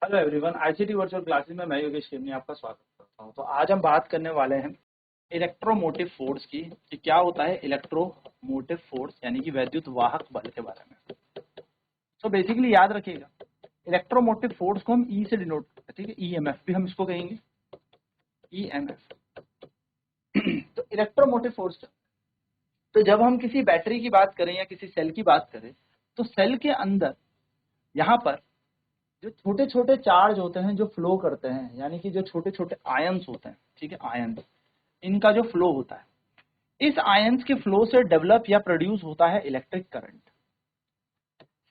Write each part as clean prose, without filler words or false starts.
Hello everyone, ICT virtual classes में मैं योगेश खेमनी आपका स्वागत करता हूं। तो आज हम बात करने वाले हैं इलेक्ट्रोमोटिव फोर्स की कि क्या होता है इलेक्ट्रोमोटिव फोर्स यानी कि वैद्युत वाहक बल के बारे में। तो बेसिकली याद रखिएगा, इलेक्ट्रोमोटिव फोर्स को हम ई से डिनोट करते हैं, ठीक है। ईएमएफ भी हम इसको कहेंगे, ईएमएफ। तो इलेक्ट्रोमोटिव फोर्स, तो जब हम किसी बैटरी की बात करें या किसी सेल की बात करें तो सेल के अंदर यहाँ पर जो छोटे छोटे चार्ज होते हैं जो फ्लो करते हैं, यानी कि जो छोटे छोटे आयंस होते हैं, ठीक है, आयंस, इनका जो फ्लो होता है, इस आयंस के फ्लो से डेवलप या प्रोड्यूस होता है इलेक्ट्रिक करंट।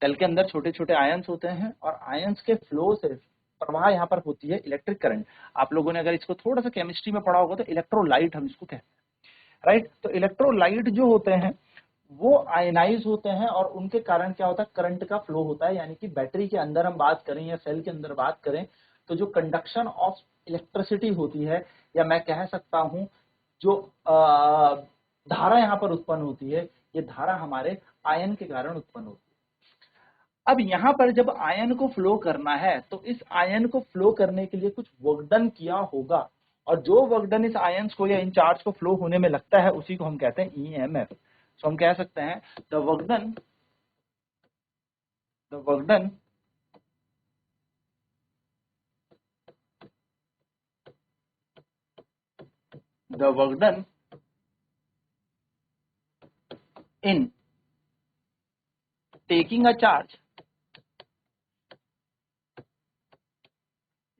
सेल के अंदर छोटे छोटे आयंस होते हैं और आयंस के फ्लो से प्रवाह यहाँ पर होती है इलेक्ट्रिक करंट। आप लोगों ने अगर इसको थोड़ा सा केमिस्ट्री में पढ़ा होगा तो इलेक्ट्रोलाइट हम इसको कहते हैं, राइट। तो इलेक्ट्रोलाइट जो होते हैं वो आयनाइज होते हैं और उनके कारण क्या होता है, करंट का फ्लो होता है। यानी कि बैटरी के अंदर हम बात करें या सेल के अंदर बात करें तो जो कंडक्शन ऑफ इलेक्ट्रिसिटी होती है, या मैं कह सकता हूं जो धारा यहाँ पर उत्पन्न होती है, ये धारा हमारे आयन के कारण उत्पन्न होती है। अब यहाँ पर जब आयन को फ्लो करना है तो इस आयन को फ्लो करने के लिए कुछ वर्क डन किया होगा, और जो वर्क डन इस आयंस को या इन चार्ज को फ्लो होने में लगता है उसी को हम कहते हैं ईएमएफ। तो हम कह सकते हैं the work done the work done the work done in taking a charge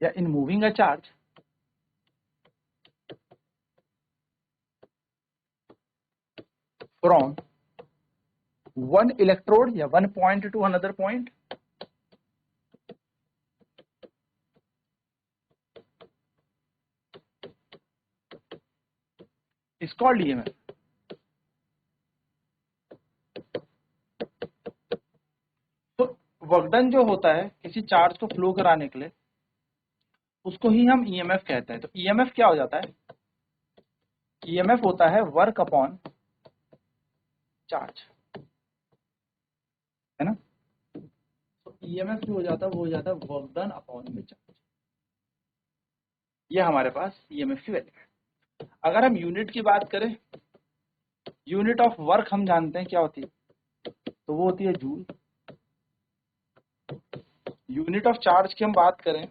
या in moving a charge from one electrode या one point to another point is called EMF. तो वर्क डन जो होता है किसी चार्ज को flow कराने के लिए, उसको ही हम ईएमएफ कहते हैं। तो ईएमएफ क्या हो जाता है, ईएमएफ होता है वर्क अपॉन चार्ज, है ना। तो ईएमएफ जो हो जाता है वो हो जाता है वर्क डन अपॉन में चार्ज। ये हमारे पास ईएमएफ की वैल्यू है। अगर हम यूनिट की बात करें, यूनिट ऑफ वर्क हम जानते हैं क्या होती है, तो वो होती है जूल। यूनिट ऑफ चार्ज की हम बात करें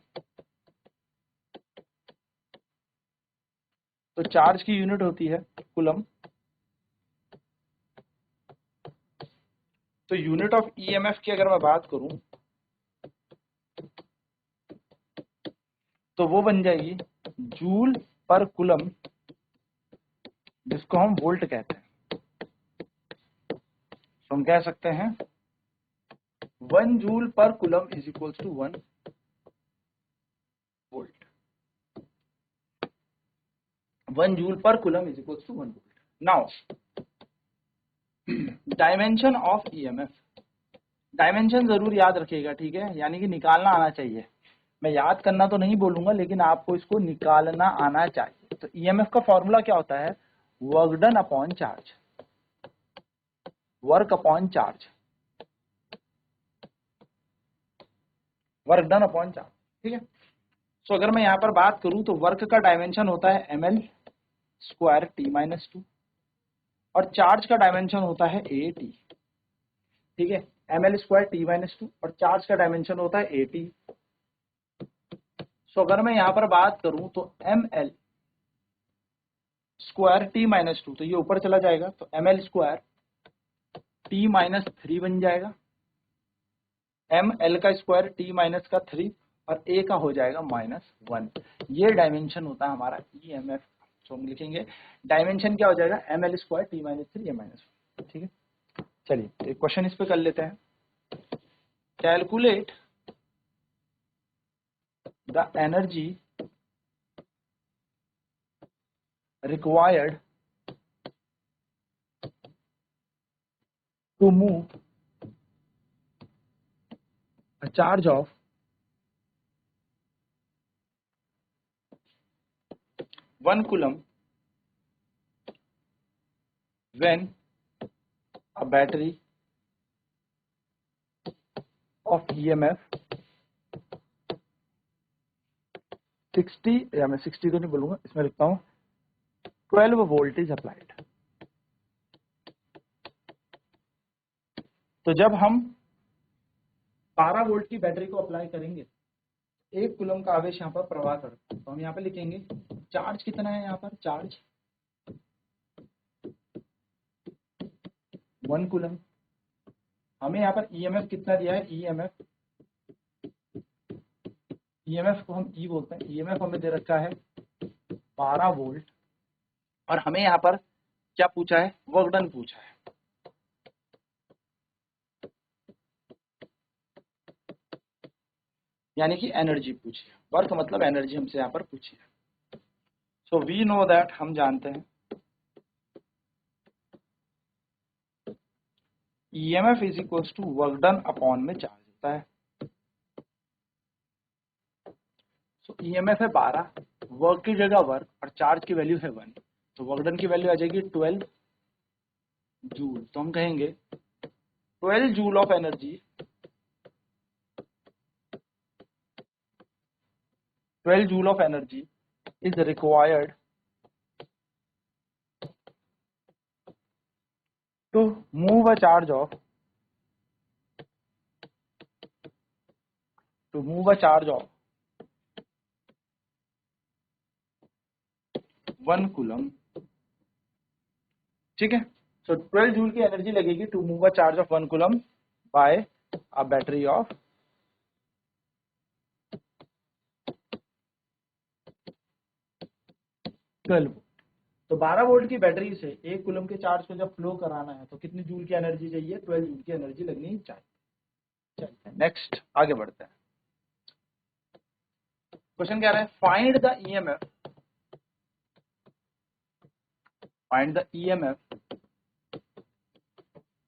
तो चार्ज की यूनिट होती है कूलम। तो यूनिट ऑफ ईएमएफ की अगर मैं बात करूं तो वो बन जाएगी जूल पर कूलम, जिसको हम वोल्ट कहते हैं। तो हम कह सकते हैं 1 joule per coulomb is equal to 1 volt. 1 joule per coulomb is equal to 1 volt. Now dimension of EMF, dimension जरूर याद रखिएगा, ठीक है, यानी कि निकालना आना चाहिए। मैं याद करना तो नहीं बोलूंगा, लेकिन आपको इसको निकालना आना चाहिए। तो ईएमएफ का फॉर्मूला क्या होता है, work done upon charge, work upon charge, work done upon charge, ठीक है। सो अगर मैं यहाँ पर बात करूं तो वर्क का डायमेंशन होता है ml स्क्वायर t-2 और चार्ज का डायमेंशन होता है at, ठीक है। ml स्क्वायर t-2 और चार्ज का डायमेंशन होता है at। सो अगर मैं यहाँ पर बात करूं तो ml स्क्वायर t-2, तो ये ऊपर चला जाएगा तो ml स्क्वायर t-3 बन जाएगा, ml का स्क्वायर t-3 और a का हो जाएगा -1। ये डायमेंशन होता है हमारा ईएमएफ। तो हम लिखेंगे डायमेंशन क्या हो जाएगा, ml स्क्वायर t-3 या -1, ठीक है। चलिए एक क्वेश्चन इस पे कर लेते हैं। Calculate the energy required to move a charge of 1 coulomb when a battery of EMF 60, या मैं 60 तो नहीं बोलूंगा, इसमें लिखता हूं 12 वोल्ट इज अप्लाइड। तो जब हम 12 वोल्ट की बैटरी को अप्लाई करेंगे, 1 कूलम का आवेश यहाँ पर प्रवाह करता है, तो हम यहाँ पे लिखेंगे चार्ज कितना है, यहाँ पर चार्ज 1 कूलम। हमें यहाँ पर ईएमएफ कितना दिया है, ईएमएफ को हम ई बोलते हैं, ईएमएफ हमें दे रखा है 12 वोल्ट, और हमें यहाँ पर क्या पूछा है, वर्क डन पूछा है। यानी कि एनर्जी पूछी है, वर्क मतलब एनर्जी हमसे यहाँ पर पूछी है। सो वी नो दैट, हम जानते हैं EMF is equals to work done upon में चार्ज होता है। सो ईएमएफ है 12, वर्क की जगह वर्क और चार्ज की वैल्यू है 1, तो वर्क डन की वैल्यू आ जाएगी 12 जूल। तो हम कहेंगे 12 joule of energy, 12 joule of energy is required to move a charge of 1 coulomb. ठीक है, सो 12 जूल की एनर्जी लगेगी to move a charge of 1 coulomb by a battery of 12 volt. तो 12 वोल्ट की बैटरी से 1 कूलम के charge को जब फ्लो कराना है तो कितनी जूल की एनर्जी चाहिए, 12 जूल की एनर्जी लगनी चाहिए। चलते हैं नेक्स्ट, आगे बढ़ते हैं। क्वेश्चन क्या रहा है, find the EMF, find the EMF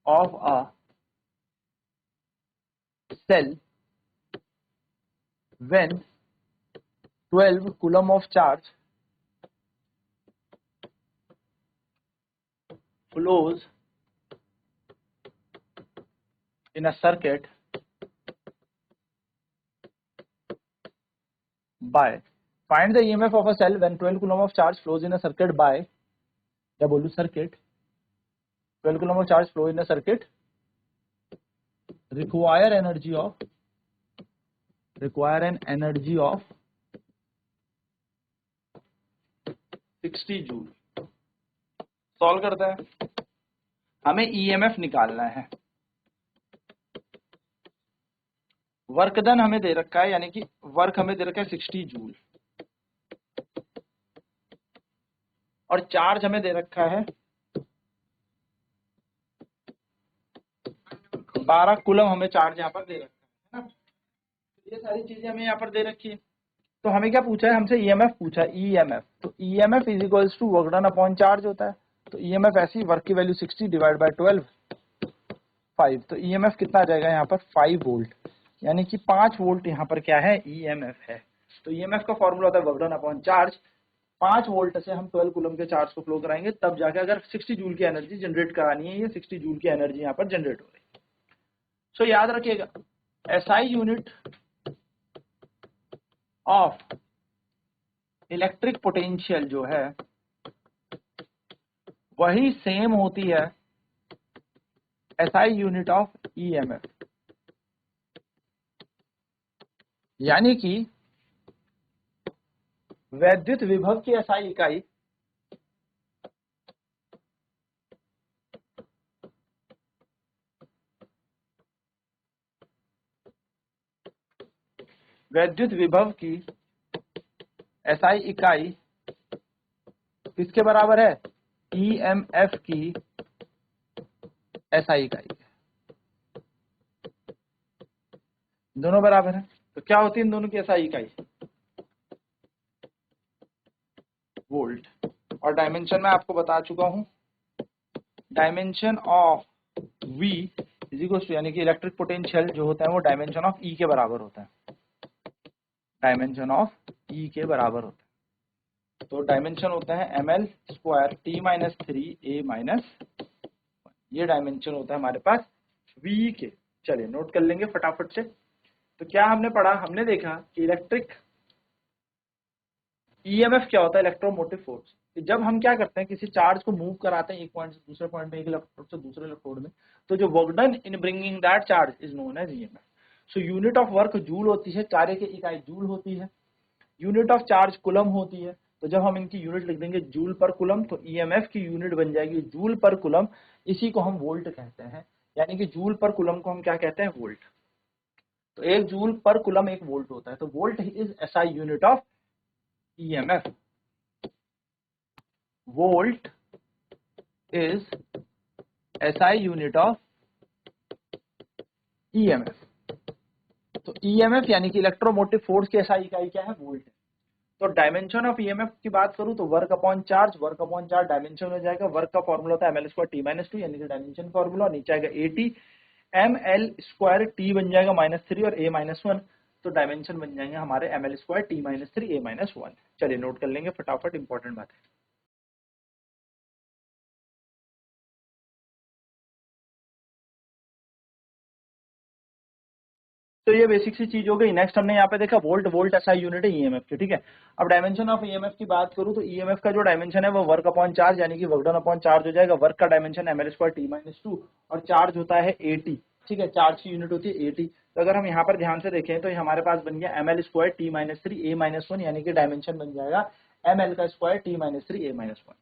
of a cell when 12 coulomb of charge flows in a circuit by, find the EMF of a cell when 12 coulomb of charge flows in a circuit by, क्या बोलूं, circuit 12 coulomb of charge flow in a circuit, require an energy of 60 joule. Solve करते हैं, हमें EMF निकालना है, work done हमें दे रखा है, यानी कि वर्क हमें दे रखा है 60 जूल, और चार्ज हमें दे रखा है 12 कूलम, हमें चार्ज यहाँ पर दे रखा है ना। ये सारी चीजें हमें यहाँ पर दे रखी है। तो हमें क्या पूछा है, हमसे ईएमएफ पूछा है, ईएमएफ। तो EMF is equals to work done upon charge होता है। तो ईएमएफ ऐसी, वर्क की वैल्यू 60 डिवाइड बाय 12 5, तो ईएमएफ कितना आ जाएगा यहाँ पर 5 वोल्ट, यानी कि 5 वोल्ट यहाँ पर क्या है, ईएमएफ है। तो ईएमएफ का फॉर्मूला होता है work done upon charge. 5 volt से हम 12 कूलम के चार्ज को फ्लो कराएंगे, तब जाके अगर 60 जूल की एनर्जी जनरेट करानी है, ये 60 जूल की एनर्जी यहाँ पर जनरेट हो रही है। सो याद रखिएगा, SI unit of electric potential जो है वही सेम होती है एसआई यूनिट ऑफ ईएमएफ, यानी कि वैद्युत विभव की एसआई इकाई वैद्युत विभव की एसआई इकाई किसके बराबर है, ईएमएफ की एसआई इकाई, दोनों बराबर है। तो क्या होती है इन दोनों की एसआई इकाई, वोल्ट। और डायमेंशन मैं आपको बता चुका हूं, dimension of V is equal to, यानी कि इलेक्ट्रिक पोटेंशियल जो होता है वो डायमेंशन ऑफ E के बराबर होता है, डायमेंशन ऑफ E के बराबर होता है। तो डायमेंशन होता है ml स्क्वायर T-3 A-1, ये डायमेंशन होता है हमारे पास V के। चलिए नोट कर लेंगे फटाफट से। तो क्या हमने पढ़ा, हमने देखा कि इलेक्ट्रिक ईएमएफ क्या होता है? Electromotive force. जब हम क्या करते हैं, किसी चार्ज को मूव कराते हैं एक पॉइंट से दूसरे पॉइंट में, एक इलेक्ट्रोड से दूसरे इलेक्ट्रोड में, तो जो work done in bringing that charge is known as EMF. So unit of work joule होती है, कार्य की इकाई जूल होती है। यूनिट ऑफ चार्ज कुलम होती है। तो जब हम इनकी यूनिट लिख देंगे जूल पर कुलम, तो ईएमएफ की यूनिट बन जाएगी जूल पर कुलम। इसी को हम वोल्ट कहते हैं, यानी कि जूल पर कुलम को हम क्या कहते हैं? वोल्ट। तो एक जूल पर कुलम एक वोल्ट होता है। तो volt is SI unit of EMF. Volt is SI unit of EMF. तो ईएमएफ यानी कि इलेक्ट्रोमोटिव फोर्स की एसआई इकाई क्या है? वोल्ट है। तो डायमेंशन ऑफ ईएमएफ की बात करूं तो work upon charge, work upon charge dimension हो जाएगा। वर्क का फॉर्मूला होता है ML square T minus two, यानी कि डायमेंशन फॉर्मूला। नीचे आएगा AT, M L square T बन जाएगा -3 और ए -1। तो डायमेंशन बन जाएंगे हमारे एम एल स्क्वायर टी -3 ए -1। चलिए नोट कर लेंगे फटाफट, इंपॉर्टेंट बात है। तो ये बेसिक सी चीज हो गई। नेक्स्ट हमने यहाँ पे देखा वोल्ट, वोल्ट एसआई यूनिट है ईएमएफ की, ठीक है। अब डायमेंशन ऑफ ईएमएफ की बात करूं तो ईएमएफ का जो डायमेंशन है वो वर्क अपॉन चार्ज, यानी कि वर्क डन अपॉन चार्ज हो जाएगा। वर्क का डायमेंशन एमएल स्क्वायर टी -2 और चार्ज होता है एटी, ठीक है। चार्ज की यूनिट होती है एटी। तो अगर हम यहाँ पर ध्यान से देखें तो हमारे पास बन गया एमएल स्क्वायर टी -3 ए -1, यानी कि डायमेंशन बन जाएगा एमएल का स्क्वायर टी -3 ए -1।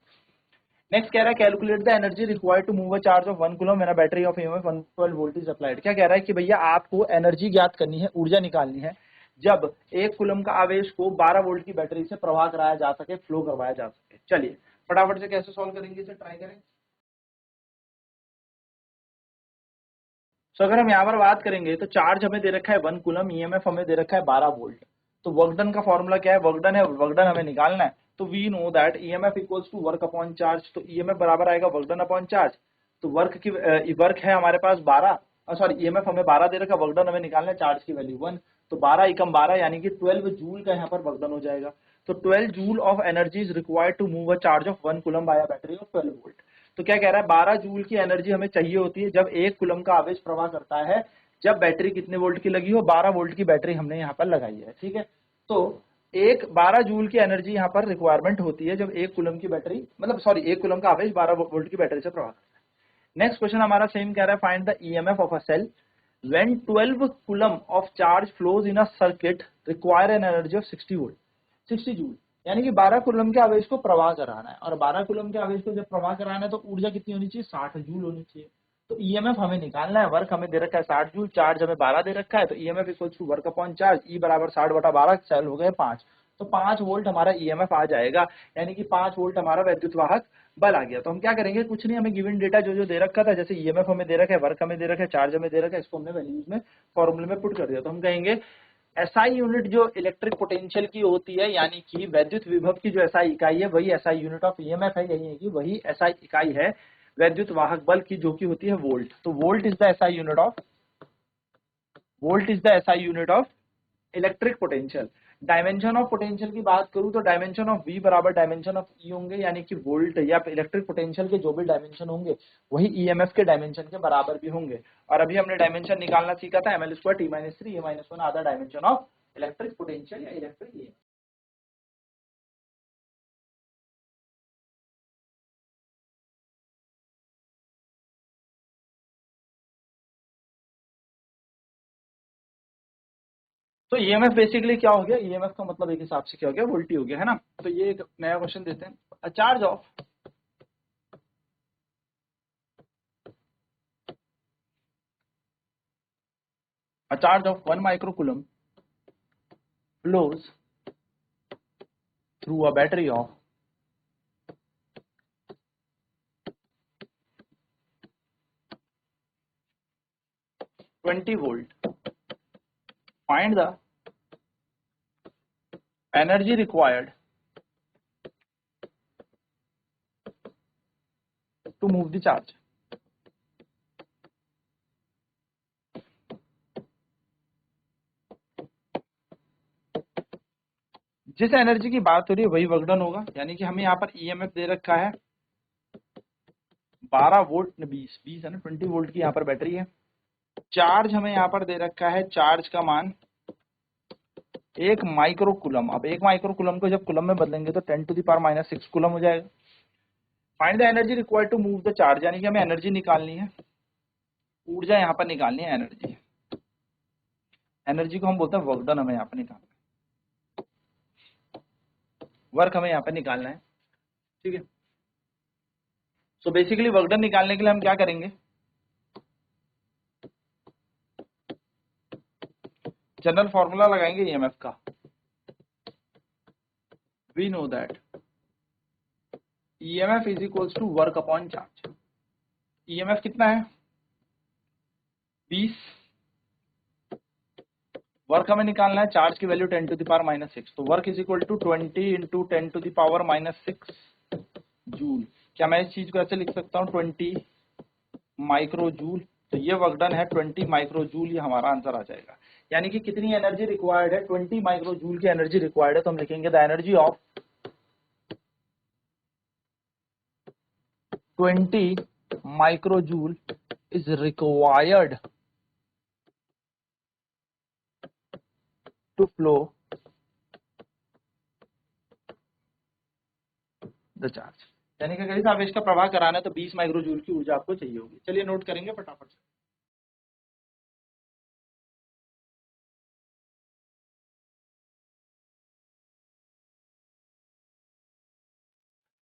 नेक्स्ट कह रहा है calculate the energy required to move a charge of 1 coulomb when a battery of EMF 112 volt is applied. क्या कह रहा है कि भैया आपको एनर्जी ज्ञात करनी है, ऊर्जा निकालनी है, जब 1 कूलम का आवेश को 12 वोल्ट की बैटरी से प्रवाह कराया जा सके, फ्लो करवाया जा सके। चलिए फटाफट से कैसे सॉल्व करेंगे, इसे ट्राई करें। तो अगर हम यहाँ पर बात करेंगे तो चार्ज हमें दे रखा है 1 कूलम, ईएमएफ हमें दे रखा है 12 वोल्ट। तो वर्क डन का फॉर्मूला क्या है? वर्क डन है, वर्क डन हमें निकालना है। तो we know that EMF equals to work upon charge. तो ईएमएफ बराबर आएगा वर्क डन अपॉन चार्ज। तो वर्क है हमारे पास 12, सॉरी ईएमएफ हमें 12 दे रखा, वर्क डन हमें निकालना है, चार्ज की वैल्यू 1। तो 12 एकम 12 यानी कि 12 जूल का यहाँ पर वर्क डन हो जाएगा। तो 12 joule of energy is required to move a charge of 1 coulomb by a battery of 12 volt. तो क्या कह रहा है? 12 जूल की एनर्जी हमें चाहिए होती है जब 1 कूलम का आवेश प्रवाह करता है, जब बैटरी कितने वोल्ट की लगी हो? 12 वोल्ट की बैटरी हमने यहाँ पर लगाई है, ठीक है। तो एक 12 जूल की एनर्जी यहाँ पर रिक्वायरमेंट होती है जब 1 कूलम की बैटरी, मतलब सॉरी 1 कूलम का आवेश 12 वोल्ट की बैटरी से प्रवाह करता है। नेक्स्ट क्वेश्चन हमारा सेम कह रहा है find the EMF of a cell when 12 coulomb of charge flows in a circuit require an energy of 60 volt 60 joule. यानी कि 12 कूलम के आवेश को प्रवाह कराना है, और 12 कूलम के आवेश को जब प्रवाह कराना है तो ऊर्जा कितनी होनी चाहिए? 60 जूल होनी चाहिए। तो ईएमएफ हमें निकालना है, वर्क हमें दे रखा है 60 जूल, चार्ज हमें 12 दे रखा है। तो EMF equals to work upon charge, E बराबर 60/12, सेल हो गए 5। तो 5 वोल्ट हमारा ईएमएफ आ जाएगा, यानी कि 5 वोल्ट हमारा वैद्युत वाहक बल आ गया। तो हम क्या करेंगे? कुछ नहीं, हमें गिवन डेटा जो जो दे रखा था, जैसे ईएमएफ हमें दे रखा है, वर्क हमें दे रखा है, चार्ज हमें दे रखा है, इसको हमने वैल्यूज में फॉर्मूले में पुट कर दिया। तो हम कहेंगे एसआई यूनिट जो इलेक्ट्रिक पोटेंशियल की होती है, यानी कि वैद्युत विभव की जो एसआई इकाई है, वही एसआई यूनिट ऑफ ईएमएफ है, यही है कि वही एसआई इकाई है वैद्युत वाहक बल की, जो की होती है वोल्ट। तो volt is the SI unit of electric potential. Dimension of potential की बात करूं तो डायमेंशन ऑफ V बराबर डायमेंशन ऑफ E होंगे, यानी कि वोल्ट या इलेक्ट्रिक पोटेंशियल के जो भी डायमेंशन होंगे वही ईएमएफ के डायमेंशन के बराबर भी होंगे। और अभी हमने डायमेंशन निकालना सीखा था, एमएल स्क्वायर टी -3 ए -1 आधा डायमेंशन ऑफ इलेक्ट्रिक पोटेंशियल या इलेक्ट्रिक ईएमएफ। तो ईएमएफ बेसिकली क्या हो गया? ईएमएफ का मतलब एक हिसाब से क्या हो गया? वोल्टी हो गया, है ना। तो ये एक नया क्वेश्चन देते हैं। अ charge of 1 micro flows through a battery of 20 volt. Find the energy required to move the charge. जिस एनर्जी की बात हो रही है वही वर्क डन होगा, यानी कि हमें यहाँ पर ईएमएफ दे रखा है 12 वोल्ट, 20 है ना, 20 वोल्ट की यहाँ पर बैटरी है। चार्ज हमें यहाँ पर दे रखा है, चार्ज का मान 1 माइक्रो कूलम। अब 1 माइक्रो कूलम को जब कूलम में बदलेंगे तो 10⁻⁻6 कूलम हो जाएगा। Find the energy required to move the charge, यानी कि हमें एनर्जी निकालनी है, ऊर्जा यहाँ पर निकालनी है, एनर्जी। एनर्जी को हम बोलते हैं वर्क डन, हमें यहाँ पर निकालना है, वर्क हमें यहाँ पर निकालना है, ठीक है। सो बेसिकली वर्क डन निकालने के लिए हम क्या करेंगे, जनरल फॉर्मूला लगाएंगे ईएमएफ का। We know that EMF is equals to work upon charge. EMF कितना है 20, वर्क हमें निकालना है, चार्ज की वैल्यू 10⁻⁻6, तो work is equal to 20 into 10⁻⁻6 joule. क्या मैं इस चीज को ऐसे लिख सकता हूँ 20 माइक्रो जूल, तो ये वर्क डन है 20 माइक्रो जूल, ये हमारा आंसर आ जाएगा। यानी कि कितनी एनर्जी रिक्वायर्ड है, 20 माइक्रो जूल की एनर्जी रिक्वायर्ड है, तो हम लिखेंगे the energy of 20 micro joule is required to flow the charge. यानी कि अगर इस आवेश का प्रवाह कराना है तो 20 माइक्रो जूल की ऊर्जा आपको चाहिए होगी। चलिए नोट करेंगे फटाफट से।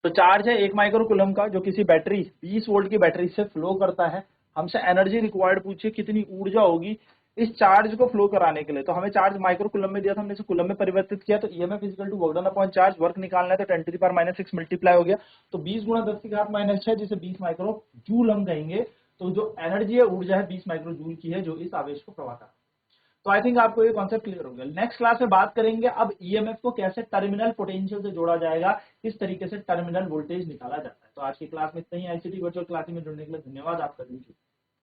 तो चार्ज है 1 माइक्रो कूलम का, जो किसी बैटरी 20 वोल्ट की बैटरी से फ्लो करता है। हमसे एनर्जी रिक्वायर्ड पूछिए कितनी ऊर्जा होगी इस चार्ज को फ्लो कराने के लिए। तो हमें चार्ज माइक्रो कूलम में दिया था, हमने इसे कूलम में परिवर्तित किया, तो EMF equal to work done upon charge, work निकालना है तो 10⁻⁻6 मल्टीप्लाई हो गया, तो 20 गुणा 10⁻⁻6 जिसे 20 माइक्रो जूल हम कहेंगे। तो जो एनर्जी है, ऊर्जा है 20 माइक्रो जूल की है, जो इस आवेश को प्रवाह कर। तो आई थिंक आपको ये कॉन्सेप्ट क्लियर हो गया। नेक्स्ट क्लास में बात करेंगे अब ईएमएफ को कैसे टर्मिनल पोटेंशियल से जोड़ा जाएगा, किस तरीके से टर्मिनल वोल्टेज निकाला जाता है। तो आज की क्लास में इतना ही। आईसीटी वर्चुअल क्लास में जुड़ने के लिए धन्यवाद आपका।